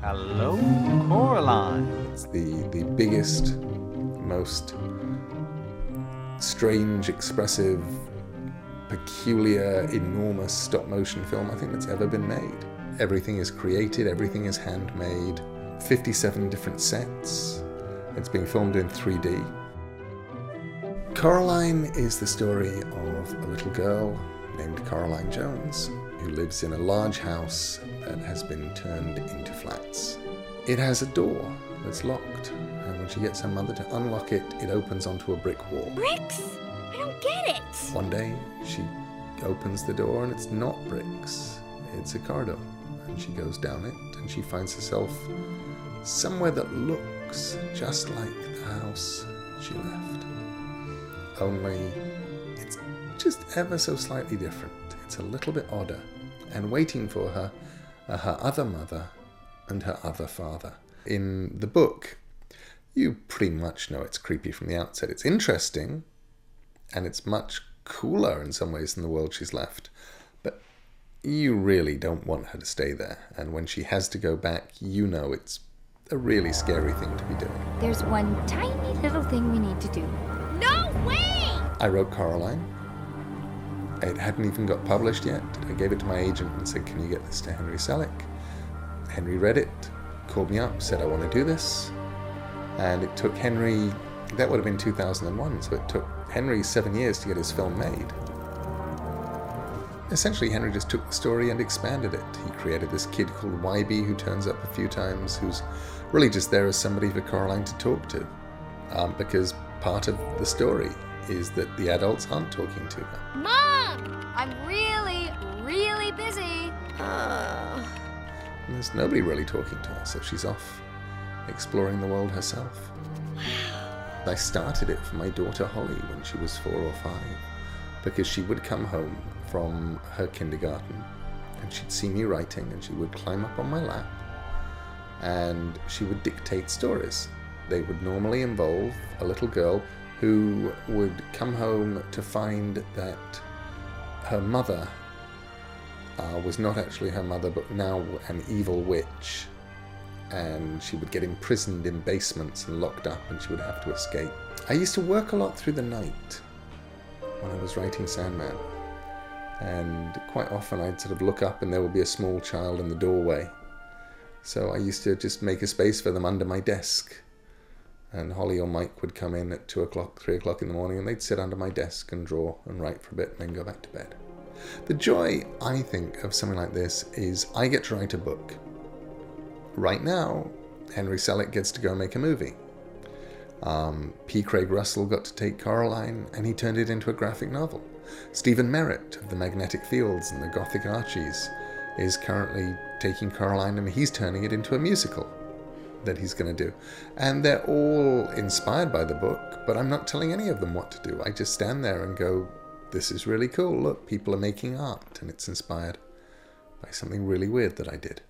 Hello, Coraline. It's the biggest, most strange, expressive, peculiar, enormous stop-motion film I think that's ever been made. Everything is created, everything is handmade, 57 different sets. It's being filmed in 3D. Coraline is the story of a little girl named Coraline Jones who lives in a large house that has been turned into flats. It has a door that's locked, and when she gets her mother to unlock it, it opens onto a brick wall. Bricks? I don't get it. One day, she opens the door and it's not bricks, it's a corridor. And she goes down it and she finds herself somewhere that looks just like the house she left. Only it's just ever so slightly different. It's a little bit odder. And waiting for her are her other mother and her other father. In the book, you pretty much know it's creepy from the outset. It's interesting, and it's much cooler in some ways than the world she's left. But you really don't want her to stay there. And when she has to go back, you know it's a really scary thing to be doing. There's one tiny little thing we need to do. No way! I wrote Coraline. It hadn't even got published yet. I gave it to my agent and said, can you get this to Henry Selik? Henry read it, called me up, said, I want to do this. And it took Henry, that would have been 2001, so it took Henry 7 years to get his film made. Essentially, Henry just took the story and expanded it. He created this kid called YB who turns up a few times, who's really just there as somebody for Coraline to talk to. Because part of the story is that the adults aren't talking to her. Mom! I'm really, really busy. And there's nobody really talking to her, so she's off exploring the world herself. I started it for my daughter Holly when she was 4 or 5, because she would come home from her kindergarten and she'd see me writing and she would climb up on my lap and she would dictate stories. They would normally involve a little girl who would come home to find that her mother was not actually her mother, but now an evil witch. And she would get imprisoned in basements and locked up, and she would have to escape. I used to work a lot through the night when I was writing Sandman. And quite often I'd sort of look up and there would be a small child in the doorway. So I used to just make a space for them under my desk. And Holly or Mike would come in at 2 o'clock, 3 o'clock in the morning, and they'd sit under my desk and draw and write for a bit and then go back to bed. The joy, I think, of something like this is I get to write a book. Right now, Henry Selick gets to go make a movie. P. Craig Russell got to take Coraline and he turned it into a graphic novel. Stephen Merritt of the Magnetic Fields and the Gothic Archies is currently taking Coraline and he's turning it into a musical that he's going to do. And they're all inspired by the book, but I'm not telling any of them what to do. I just stand there and go, this is really cool. Look, people are making art and it's inspired by something really weird that I did.